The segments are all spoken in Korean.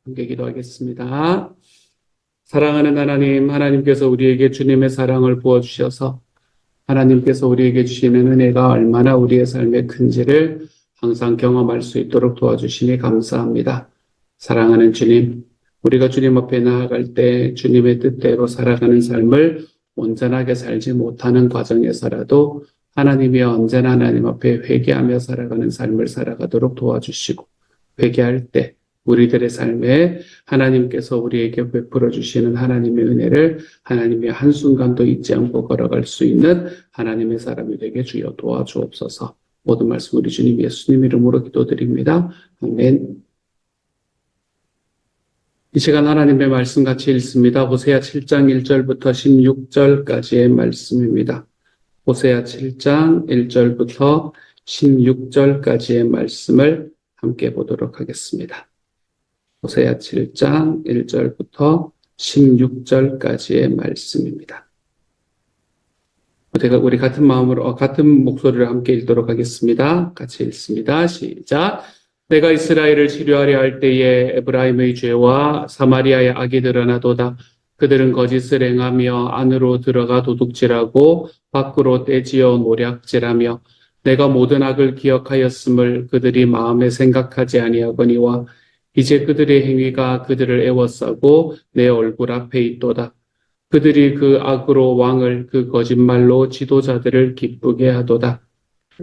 함께 기도하겠습니다. 사랑하는 하나님, 하나님께서 우리에게 주님의 사랑을 부어주셔서 하나님께서 우리에게 주시는 은혜가 얼마나 우리의 삶에 큰지를 항상 경험할 수 있도록 도와주시니 감사합니다. 사랑하는 주님, 우리가 주님 앞에 나아갈 때 주님의 뜻대로 살아가는 삶을 온전하게 살지 못하는 과정에서라도 하나님이 언제나 하나님 앞에 회개하며 살아가는 삶을 살아가도록 도와주시고, 회개할 때 우리들의 삶에 하나님께서 우리에게 베풀어 주시는 하나님의 은혜를 하나님의 한순간도 잊지 않고 걸어갈 수 있는 하나님의 사람이 되게 주여 도와주옵소서. 모든 말씀 우리 주님 예수님 이름으로 기도드립니다. 아멘. 이 시간 하나님의 말씀 같이 읽습니다. 호세아 7장 1절부터 16절까지의 말씀입니다. 호세아 7장 1절부터 16절까지의 말씀을 함께 보도록 하겠습니다. 호세아 7장 1절부터 16절까지의 말씀입니다. 우리 같은 마음으로 같은 목소리로 함께 읽도록 하겠습니다. 같이 읽습니다. 시작. 내가 이스라엘을 치료하려 할 때에 에브라임의 죄와 사마리아의 악이 드러나도다. 그들은 거짓을 행하며 안으로 들어가 도둑질하고 밖으로 떼지어 노략질하며 내가 모든 악을 기억하였음을 그들이 마음에 생각하지 아니하거니와 이제 그들의 행위가 그들을 애워싸고 내 얼굴 앞에 있도다. 그들이 그 악으로 왕을 그 거짓말로 지도자들을 기쁘게 하도다.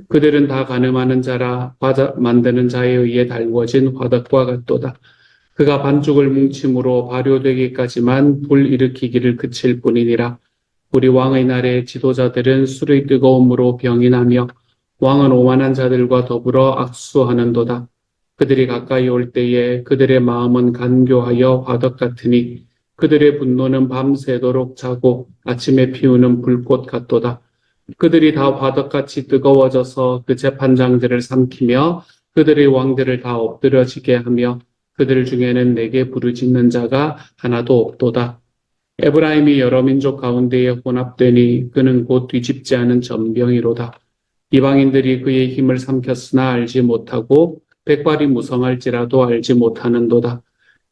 그들은 다 가늠하는 자라 과자 만드는 자에 의해 달궈진 화덕과 같도다. 그가 반죽을 뭉침으로 발효되기까지만 불 일으키기를 그칠 뿐이니라. 우리 왕의 날에 지도자들은 술의 뜨거움으로 병이 나며 왕은 오만한 자들과 더불어 악수하는도다. 그들이 가까이 올 때에 그들의 마음은 간교하여 화덕 같으니 그들의 분노는 밤새도록 자고 아침에 피우는 불꽃 같도다. 그들이 다 화덕같이 뜨거워져서 그 재판장들을 삼키며 그들의 왕들을 다 엎드려지게 하며 그들 중에는 내게 부르짖는 자가 하나도 없도다. 에브라임이 여러 민족 가운데에 혼합되니 그는 곧 뒤집지 않은 전병이로다. 이방인들이 그의 힘을 삼켰으나 알지 못하고 백발이 무성할지라도 알지 못하는도다.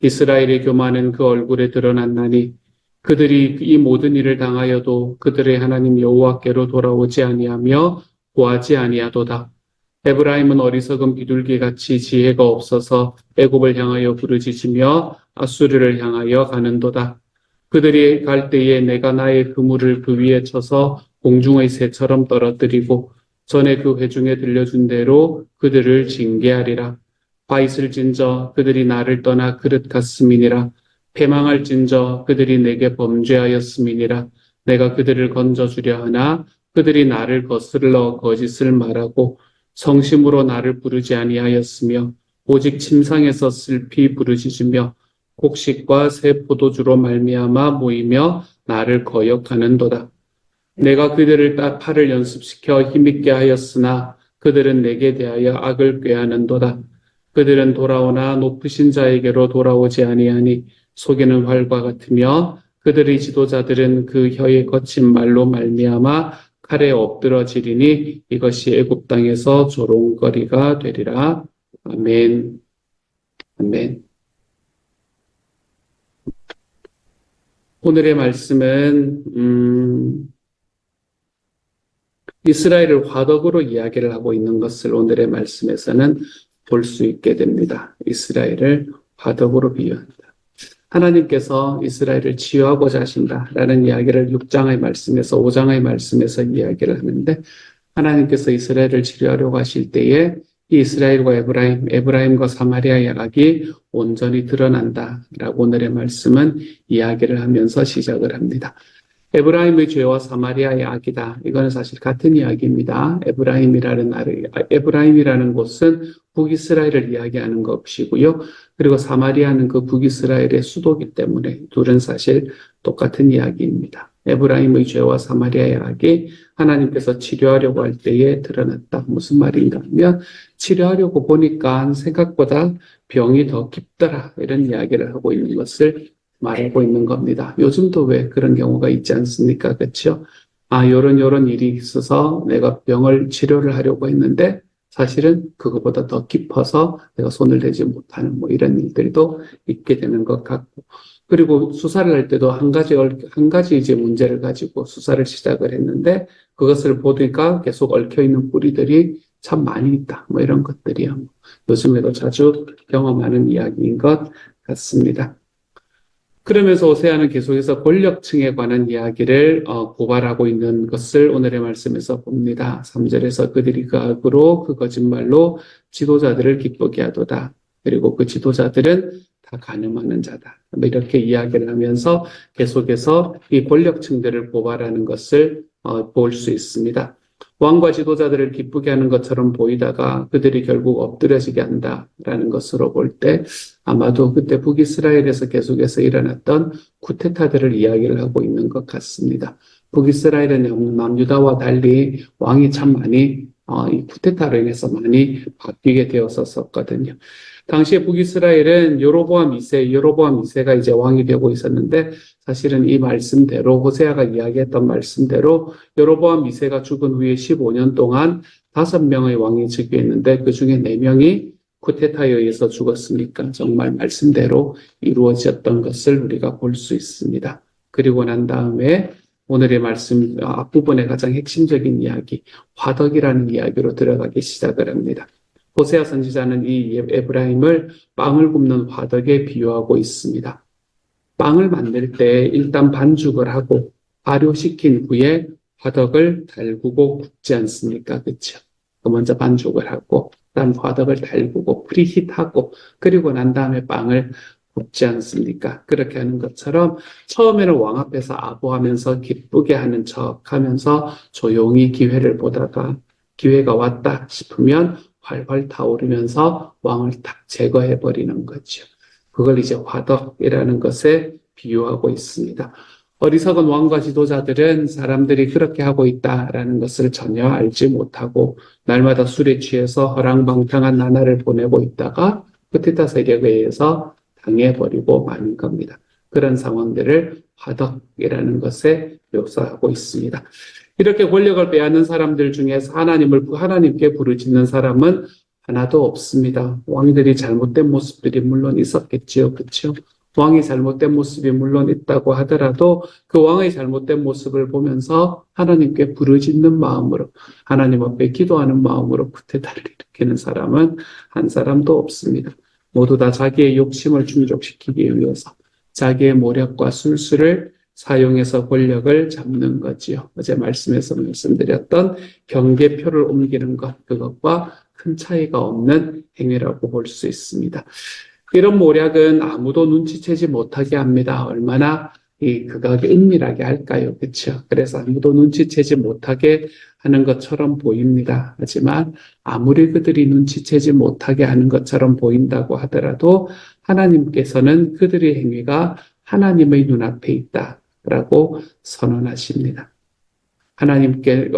이스라엘의 교만은 그 얼굴에 드러났나니 그들이 이 모든 일을 당하여도 그들의 하나님 여호와께로 돌아오지 아니하며 구하지 아니하도다. 에브라임은 어리석은 비둘기같이 지혜가 없어서 애굽을 향하여 부르짖으며 아수르를 향하여 가는도다. 그들이 갈 때에 내가 나의 그물을 그 위에 쳐서 공중의 새처럼 떨어뜨리고 전에 그 회중에 들려준 대로 그들을 징계하리라. 화 있을진저 그들이 나를 떠나 그릇 같음이니라. 패망할진저 그들이 내게 범죄하였음이니라. 내가 그들을 건져주려 하나 그들이 나를 거슬러 거짓을 말하고 성심으로 나를 부르지 아니하였으며 오직 침상에서 슬피 부르짖으며 곡식과 새 포도주로 말미암아 모이며 나를 거역하는도다. 내가 그들을 팔을 연습시켜 힘있게 하였으나 그들은 내게 대하여 악을 꾀하는도다. 그들은 돌아오나 높으신 자에게로 돌아오지 아니하니 속이는 활과 같으며 그들의 지도자들은 그 혀의 거친 말로 말미암아 칼에 엎드러지리니 이것이 애굽 땅에서 조롱거리가 되리라. 아멘. 아멘. 오늘의 말씀은 이스라엘을 화덕으로 이야기를 하고 있는 것을 오늘의 말씀에서는 볼 수 있게 됩니다. 이스라엘을 화덕으로 비유한다. 하나님께서 이스라엘을 치유하고자 하신다라는 이야기를 6장의 말씀에서 5장의 말씀에서 이야기를 하는데 하나님께서 이스라엘을 치료하려고 하실 때에 이 이스라엘과 에브라임과 사마리아의 악이 온전히 드러난다라고 오늘의 말씀은 이야기를 하면서 시작을 합니다. 에브라임의 죄와 사마리아의 악이다. 이거는 사실 같은 이야기입니다. 에브라임이라는 곳은 북이스라엘을 이야기하는 것이고요. 그리고 사마리아는 그 북이스라엘의 수도이기 때문에 둘은 사실 똑같은 이야기입니다. 에브라임의 죄와 사마리아의 악이 하나님께서 치료하려고 할 때에 드러났다. 무슨 말인가 하면 치료하려고 보니까 생각보다 병이 더 깊더라. 이런 이야기를 하고 있는 것을 말하고 있는 겁니다. 요즘도 왜 그런 경우가 있지 않습니까? 그렇죠? 요런 일이 있어서 내가 병을 치료를 하려고 했는데 사실은 그거보다 더 깊어서 내가 손을 대지 못하는 뭐 이런 일들도 있게 되는 것 같고, 그리고 수사를 할 때도 한 가지 이제 문제를 가지고 수사를 시작을 했는데 그것을 보니까 계속 얽혀 있는 뿌리들이 참 많이 있다. 뭐 이런 것들이요. 요즘에도 자주 경험하는 이야기인 것 같습니다. 그러면서 호세아는 계속해서 권력층에 관한 이야기를 고발하고 있는 것을 오늘의 말씀에서 봅니다. 3절에서 그들이 그 악으로 그 거짓말로 지도자들을 기쁘게 하도다. 그리고 그 지도자들은 다 간음하는 자다. 뭐 이렇게 이야기를 하면서 계속해서 이 권력층들을 고발하는 것을 볼 수 있습니다. 왕과 지도자들을 기쁘게 하는 것처럼 보이다가 그들이 결국 엎드려지게 한다라는 것으로 볼 때 아마도 그때 북이스라엘에서 계속해서 일어났던 쿠데타들을 이야기를 하고 있는 것 같습니다. 북이스라엘은 남유다와 달리 왕이 참 많이 이 쿠데타로 인해서 많이 바뀌게 되었었거든요. 당시에 북이스라엘은 여로보암 2세가 이제 왕이 되고 있었는데 사실은 이 말씀대로 호세아가 이야기했던 말씀대로 여로보암 2세가 죽은 후에 15년 동안 5명의 왕이 즉위했는데 그 중에 4명이 쿠데타에 의해서 죽었으니까 정말 말씀대로 이루어졌던 것을 우리가 볼 수 있습니다. 그리고 난 다음에 오늘의 말씀 앞부분의 가장 핵심적인 이야기, 화덕이라는 이야기로 들어가기 시작을 합니다. 호세아 선지자는 이 에브라임을 빵을 굽는 화덕에 비유하고 있습니다. 빵을 만들 때 일단 반죽을 하고 발효시킨 후에 화덕을 달구고 굽지 않습니까? 그렇죠? 먼저 반죽을 하고 그다음 화덕을 달구고 프리히트하고 그리고 난 다음에 빵을 굽지 않습니까? 그렇게 하는 것처럼 처음에는 왕 앞에서 아부하면서 기쁘게 하는 척하면서 조용히 기회를 보다가 기회가 왔다 싶으면 활활 타오르면서 왕을 탁 제거해버리는 거죠. 그걸 이제 화덕이라는 것에 비유하고 있습니다. 어리석은 왕과 지도자들은 사람들이 그렇게 하고 있다라는 것을 전혀 알지 못하고 날마다 술에 취해서 허랑방탕한 나날을 보내고 있다가 쿠데타 세력에 의해서 당해버리고 마는 겁니다. 그런 상황들을 화덕이라는 것에 묘사하고 있습니다. 이렇게 권력을 빼앗는 사람들 중에서 하나님께 부르짖는 사람은 하나도 없습니다. 왕들이 잘못된 모습들이 물론 있었겠지요. 그렇죠? 왕이 잘못된 모습이 물론 있다고 하더라도 그 왕의 잘못된 모습을 보면서 하나님께 부르짖는 마음으로 하나님 앞에 기도하는 마음으로 쿠데타를 일으키는 사람은 한 사람도 없습니다. 모두 다 자기의 욕심을 충족시키기 위해서 자기의 모략과 술수를 사용해서 권력을 잡는 거지요. 어제 말씀에서 말씀드렸던 경계표를 옮기는 것, 그것과 큰 차이가 없는 행위라고 볼 수 있습니다. 이런 모략은 아무도 눈치채지 못하게 합니다. 얼마나 이 극악이 은밀하게 할까요? 그렇죠? 그래서 아무도 눈치채지 못하게 하는 것처럼 보입니다. 하지만 아무리 그들이 눈치채지 못하게 하는 것처럼 보인다고 하더라도 하나님께서는 그들의 행위가 하나님의 눈앞에 있다라고 선언하십니다. 하나님께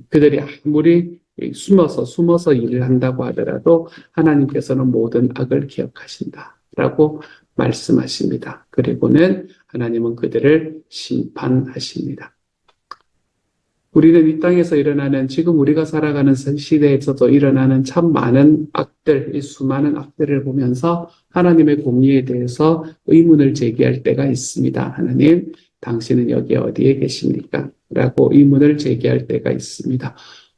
그들이 아무리 숨어서 일을 한다고 하더라도 하나님께서는 모든 악을 기억하신다라고 말씀하십니다. 그리고는 하나님은 그들을 심판하십니다. 우리는 이 땅에서 일어나는 지금 우리가 살아가는 시대에서도 일어나는 참 많은 악들, 이 수많은 악들을 보면서 하나님의 공의에 대해서 의문을 제기할 때가 있습니다. 하나님, 당신은 여기 어디에 계십니까? 라고 의문을 제기할 때가 있습니다.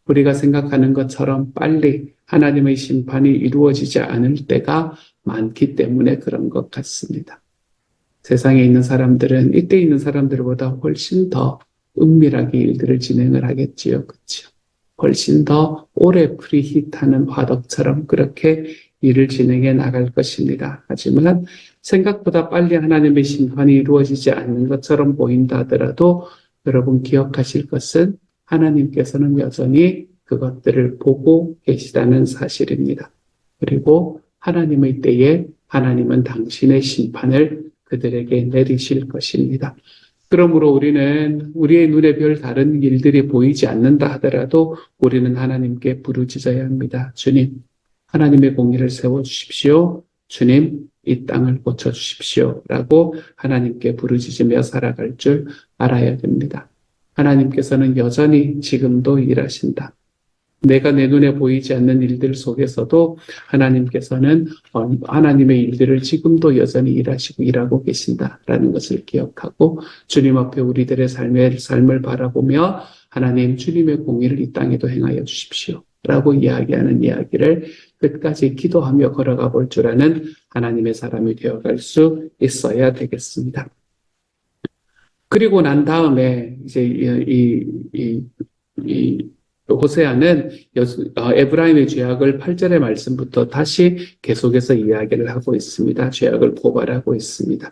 우리가 생각하는 것처럼 빨리 하나님의 심판이 이루어지지 않을 때가 많기 때문에 그런 것 같습니다. 세상에 있는 사람들은 이때 있는 사람들보다 훨씬 더 은밀하게 일들을 진행을 하겠지요. 그렇죠? 훨씬 더 오래 프리히트하는 화덕처럼 그렇게 일을 진행해 나갈 것입니다. 하지만 생각보다 빨리 하나님의 심판이 이루어지지 않는 것처럼 보인다 하더라도 여러분 기억하실 것은 하나님께서는 여전히 그것들을 보고 계시다는 사실입니다. 그리고 하나님의 때에 하나님은 당신의 심판을 그들에게 내리실 것입니다. 그러므로 우리는 우리의 눈에 별 다른 일들이 보이지 않는다 하더라도 우리는 하나님께 부르짖어야 합니다. 주님, 하나님의 공의를 세워주십시오. 주님, 이 땅을 고쳐주십시오. 라고 하나님께 부르짖으며 살아갈 줄 알아야 됩니다. 하나님께서는 여전히 지금도 일하신다. 내가 내 눈에 보이지 않는 일들 속에서도 하나님께서는 하나님의 일들을 지금도 여전히 일하고 계신다라는 것을 기억하고 주님 앞에 우리들의 삶을 바라보며 하나님 주님의 공의를 이 땅에도 행하여 주십시오 라고 이야기하는 이야기를 끝까지 기도하며 걸어가 볼 줄 아는 하나님의 사람이 되어갈 수 있어야 되겠습니다. 그리고 난 다음에 이제 이 호세아는 에브라임의 죄악을 8절의 말씀부터 다시 계속해서 이야기를 하고 있습니다. 죄악을 고발하고 있습니다.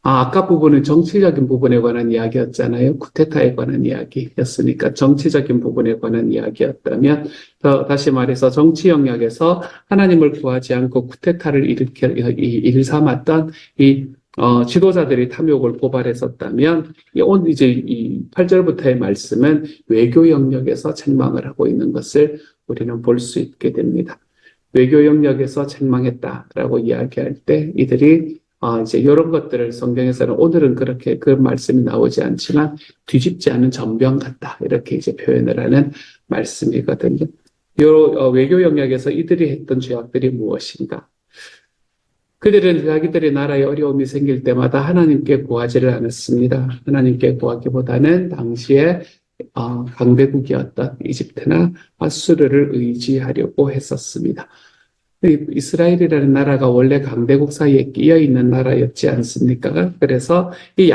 아까 부분은 정치적인 부분에 관한 이야기였잖아요. 쿠데타에 관한 이야기였으니까 정치적인 부분에 관한 이야기였다면 다시 말해서 정치 영역에서 하나님을 구하지 않고 쿠데타를 일삼았던 지도자들이 탐욕을 고발했었다면, 오늘 이제 이 8절부터의 말씀은 외교 영역에서 책망을 하고 있는 것을 우리는 볼 수 있게 됩니다. 외교 영역에서 책망했다라고 이야기할 때 이들이 이제 이런 것들을 성경에서는 오늘은 그렇게 그 말씀이 나오지 않지만 뒤집지 않은 전병 같다. 이렇게 이제 표현을 하는 말씀이거든요. 외교 영역에서 이들이 했던 죄악들이 무엇인가? 그들은 자기들의 나라에 어려움이 생길 때마다 하나님께 구하지를 않았습니다. 하나님께 구하기보다는 당시에 강대국이었던 이집트나 아수르를 의지하려고 했었습니다. 이스라엘이라는 나라가 원래 강대국 사이에 끼어 있는 나라였지 않습니까? 그래서 이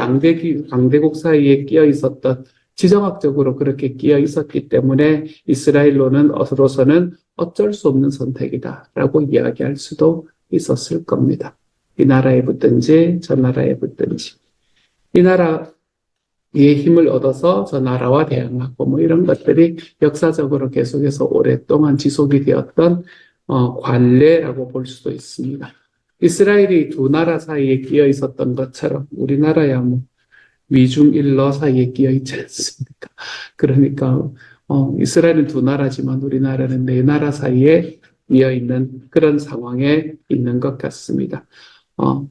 강대국 사이에 끼어 있었던 지정학적으로 그렇게 끼어 있었기 때문에 이스라엘로서는 어쩔 수 없는 선택이다라고 이야기할 수도 있었을 겁니다. 이 나라에 붙든지 저 나라에 붙든지 이 나라의 힘을 얻어서 저 나라와 대항하고 이런 것들이 역사적으로 계속해서 오랫동안 지속이 되었던 관례라고 볼 수도 있습니다. 이스라엘이 두 나라 사이에 끼어 있었던 것처럼 우리나라야 미중일러 사이에 끼어 있지 않습니까? 그러니까 이스라엘은 두 나라지만 우리나라는 네 나라 사이에 끼어 있는 그런 상황에 있는 것 같습니다.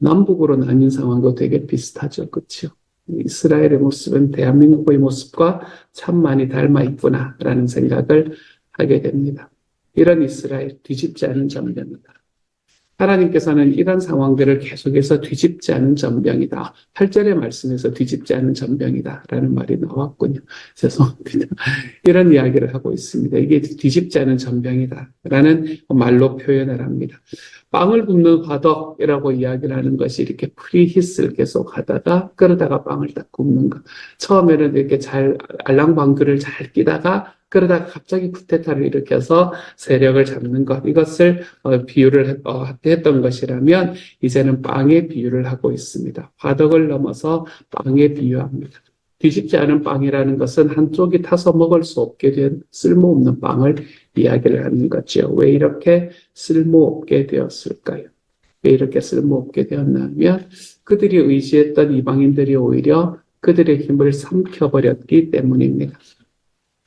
남북으로 나뉜 상황도 되게 비슷하죠. 그렇죠? 이스라엘의 모습은 대한민국의 모습과 참 많이 닮아 있구나라는 생각을 하게 됩니다. 이런 이스라엘 뒤집지 않은 전병이다. 하나님께서는 이런 상황들을 계속해서 뒤집지 않은 전병이다. 8절의 말씀에서 뒤집지 않은 전병이다 라는 말이 나왔군요. 죄송합니다. 이런 이야기를 하고 있습니다. 이게 뒤집지 않은 전병이다 라는 말로 표현을 합니다. 빵을 굽는 화덕이라고 이야기를 하는 것이 이렇게 프리히스를 계속 하다가 그러다가 빵을 딱 굽는 것. 처음에는 이렇게 잘 알랑방글을 잘 끼다가 그러다가 갑자기 쿠데타를 일으켜서 세력을 잡는 것, 이것을 비유를 했던 것이라면 이제는 빵에 비유를 하고 있습니다. 화덕을 넘어서 빵에 비유합니다. 뒤집지 않은 빵이라는 것은 한쪽이 타서 먹을 수 없게 된 쓸모없는 빵을 이야기를 하는 거죠. 왜 이렇게 쓸모없게 되었을까요? 왜 이렇게 쓸모없게 되었냐면 그들이 의지했던 이방인들이 오히려 그들의 힘을 삼켜버렸기 때문입니다.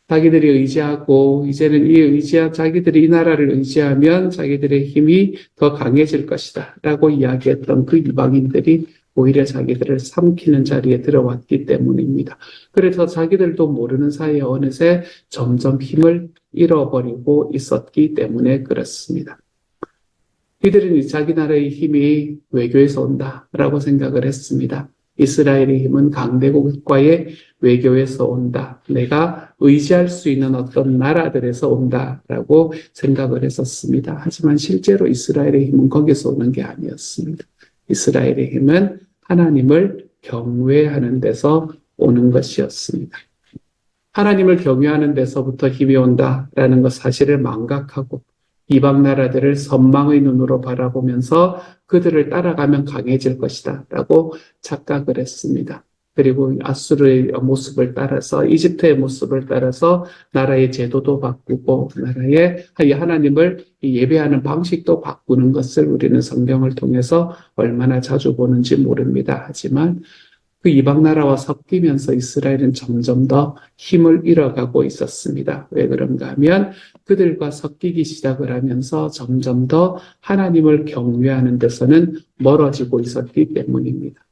자기들이 의지하고 이제는 자기들이 이 나라를 의지하면 자기들의 힘이 더 강해질 것이다 라고 이야기했던 그 이방인들이 오히려 자기들을 삼키는 자리에 들어왔기 때문입니다. 그래서 자기들도 모르는 사이에 어느새 점점 힘을 잃어버리고 있었기 때문에 그렇습니다. 이들은 자기 나라의 힘이 외교에서 온다라고 생각을 했습니다. 이스라엘의 힘은 강대국과의 외교에서 온다. 내가 의지할 수 있는 어떤 나라들에서 온다라고 생각을 했었습니다. 하지만 실제로 이스라엘의 힘은 거기서 오는 게 아니었습니다. 이스라엘의 힘은 하나님을 경외하는 데서 오는 것이었습니다. 하나님을 경외하는 데서부터 힘이 온다라는 것 사실을 망각하고 이방 나라들을 선망의 눈으로 바라보면서 그들을 따라가면 강해질 것이다 라고 착각을 했습니다. 그리고 아수르의 모습을 따라서 이집트의 모습을 따라서 나라의 제도도 바꾸고 나라의 하나님을 예배하는 방식도 바꾸는 것을 우리는 성경을 통해서 얼마나 자주 보는지 모릅니다. 하지만 그 이방 나라와 섞이면서 이스라엘은 점점 더 힘을 잃어가고 있었습니다. 왜 그런가 하면 그들과 섞이기 시작을 하면서 점점 더 하나님을 경외하는 데서는 멀어지고 있었기 때문입니다.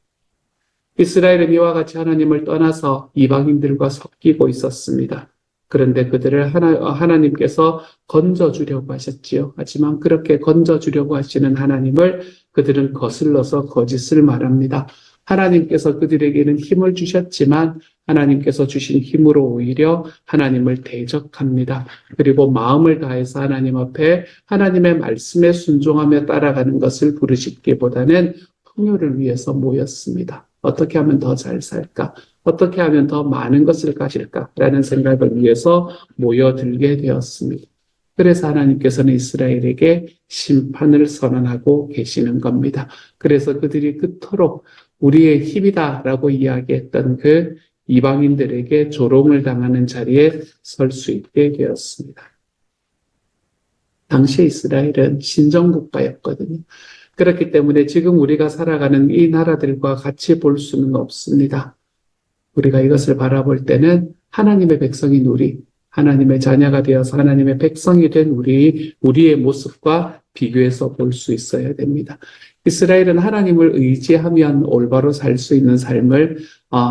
이스라엘은 이와 같이 하나님을 떠나서 이방인들과 섞이고 있었습니다. 그런데 그들을 하나님께서 건져주려고 하셨지요. 하지만 그렇게 건져주려고 하시는 하나님을 그들은 거슬러서 거짓을 말합니다. 하나님께서 그들에게는 힘을 주셨지만 하나님께서 주신 힘으로 오히려 하나님을 대적합니다. 그리고 마음을 다해서 하나님 앞에 하나님의 말씀에 순종하며 따라가는 것을 부르짖기보다는 풍요를 위해서 모였습니다. 어떻게 하면 더 잘 살까? 어떻게 하면 더 많은 것을 가질까라는 생각을 위해서 모여들게 되었습니다. 그래서 하나님께서는 이스라엘에게 심판을 선언하고 계시는 겁니다. 그래서 그들이 그토록 우리의 힘이다라고 이야기했던 그 이방인들에게 조롱을 당하는 자리에 설 수 있게 되었습니다. 당시 이스라엘은 신정국가였거든요. 그렇기 때문에 지금 우리가 살아가는 이 나라들과 같이 볼 수는 없습니다. 우리가 이것을 바라볼 때는 하나님의 백성인 우리, 하나님의 자녀가 되어서 하나님의 백성이 된 우리의 모습과 비교해서 볼 수 있어야 됩니다. 이스라엘은 하나님을 의지하면 올바로 살 수 있는 삶을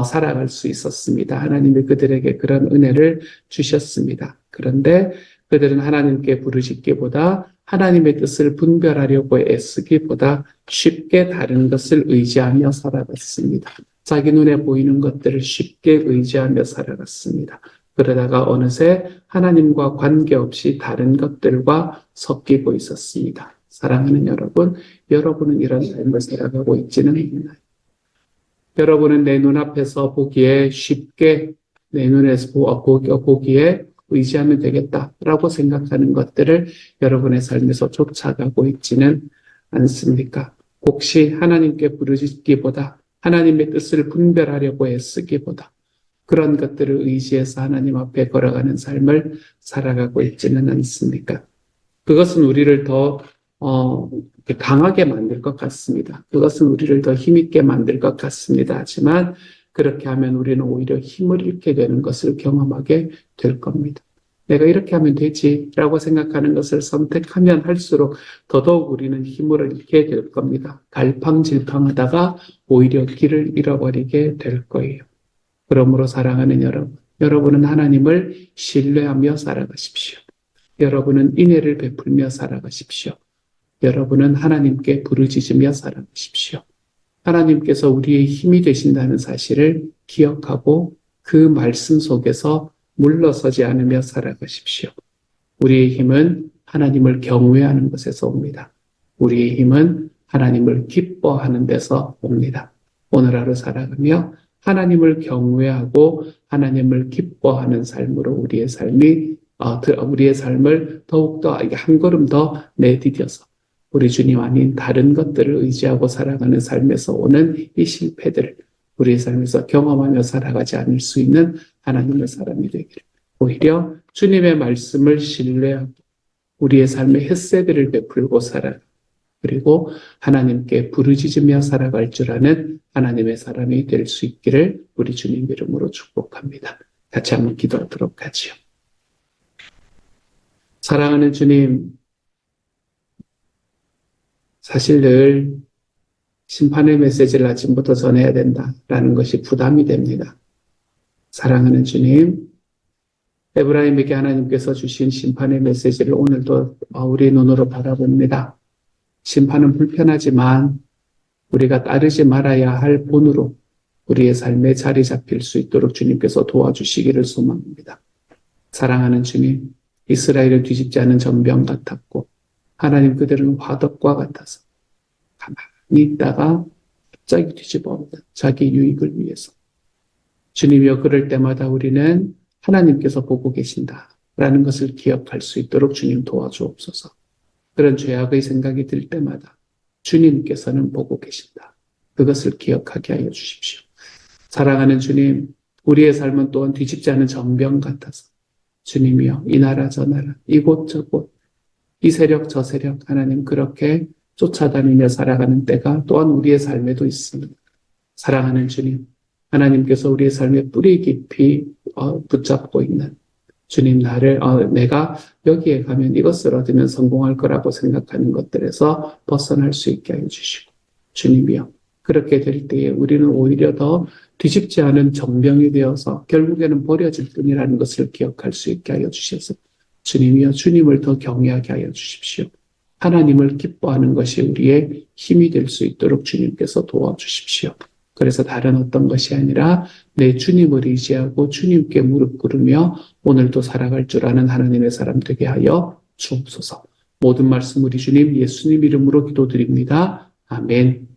살아갈 수 있었습니다. 하나님이 그들에게 그런 은혜를 주셨습니다. 그런데 그들은 하나님께 부르짖기보다 하나님의 뜻을 분별하려고 애쓰기보다 쉽게 다른 것을 의지하며 살아갔습니다. 자기 눈에 보이는 것들을 쉽게 의지하며 살아갔습니다. 그러다가 어느새 하나님과 관계없이 다른 것들과 섞이고 있었습니다. 사랑하는 여러분, 여러분은 이런 삶을 살아가고 있지는 않나요? 여러분은 내 눈앞에서 보기에 쉽게 내 눈에서 보기에 의지하면 되겠다라고 생각하는 것들을 여러분의 삶에서 쫓아가고 있지는 않습니까? 혹시 하나님께 부르짖기보다 하나님의 뜻을 분별하려고 애쓰기보다 그런 것들을 의지해서 하나님 앞에 걸어가는 삶을 살아가고 있지는 않습니까? 그것은 우리를 더 강하게 만들 것 같습니다. 그것은 우리를 더 힘있게 만들 것 같습니다. 하지만 그렇게 하면 우리는 오히려 힘을 잃게 되는 것을 경험하게 될 겁니다. 내가 이렇게 하면 되지라고 생각하는 것을 선택하면 할수록 더더욱 우리는 힘을 잃게 될 겁니다. 갈팡질팡하다가 오히려 길을 잃어버리게 될 거예요. 그러므로 사랑하는 여러분, 여러분은 하나님을 신뢰하며 살아가십시오. 여러분은 인애를 베풀며 살아가십시오. 여러분은 하나님께 부르짖으며 살아가십시오. 하나님께서 우리의 힘이 되신다는 사실을 기억하고 그 말씀 속에서 물러서지 않으며 살아가십시오. 우리의 힘은 하나님을 경외하는 것에서 옵니다. 우리의 힘은 하나님을 기뻐하는 데서 옵니다. 오늘 하루 살아가며 하나님을 경외하고 하나님을 기뻐하는 삶으로 우리의 삶을 더욱더 한 걸음 더 내디뎌서 우리 주님 아닌 다른 것들을 의지하고 살아가는 삶에서 오는 이 실패들을 우리의 삶에서 경험하며 살아가지 않을 수 있는 하나님의 사람이 되기를, 오히려 주님의 말씀을 신뢰하고 우리의 삶의 햇새들을 베풀고 살아가, 그리고 하나님께 부르짖으며 살아갈 줄 아는 하나님의 사람이 될 수 있기를 우리 주님 이름으로 축복합니다. 같이 한번 기도하도록 하지요. 사랑하는 주님, 사실 늘 심판의 메시지를 아침부터 전해야 된다라는 것이 부담이 됩니다. 사랑하는 주님, 에브라임에게 하나님께서 주신 심판의 메시지를 오늘도 우리 눈으로 바라봅니다. 심판은 불편하지만 우리가 따르지 말아야 할 본으로 우리의 삶에 자리 잡힐 수 있도록 주님께서 도와주시기를 소망합니다. 사랑하는 주님, 이스라엘을 뒤집지 않은 전병 같았고 하나님, 그들은 화덕과 같아서 가만히 있다가 갑자기 뒤집어 엎는 자기 유익을 위해서. 주님이여, 그럴 때마다 우리는 하나님께서 보고 계신다라는 것을 기억할 수 있도록 주님 도와주옵소서. 그런 죄악의 생각이 들 때마다 주님께서는 보고 계신다, 그것을 기억하게 하여 주십시오. 사랑하는 주님, 우리의 삶은 또한 뒤집지 않은 전병 같아서 주님이여, 이 나라 저 나라, 이곳 저곳, 이 세력 저 세력, 하나님, 그렇게 쫓아다니며 살아가는 때가 또한 우리의 삶에도 있습니다. 사랑하는 주님, 하나님께서 우리의 삶에 뿌리 깊이 붙잡고 있는 주님, 내가 여기에 가면 이것을 얻으면 성공할 거라고 생각하는 것들에서 벗어날 수 있게 하여 주시고, 주님이여, 그렇게 될 때에 우리는 오히려 더 뒤집지 않은 전병이 되어서 결국에는 버려질 뿐이라는 것을 기억할 수 있게 하여 주셔서 주님이여 주님을 더 경외하게 하여 주십시오. 하나님을 기뻐하는 것이 우리의 힘이 될 수 있도록 주님께서 도와주십시오. 그래서 다른 어떤 것이 아니라 내 주님을 의지하고 주님께 무릎 꿇으며 오늘도 살아갈 줄 아는 하나님의 사람 되게 하여 주옵소서. 모든 말씀 우리 주님 예수님 이름으로 기도드립니다. 아멘.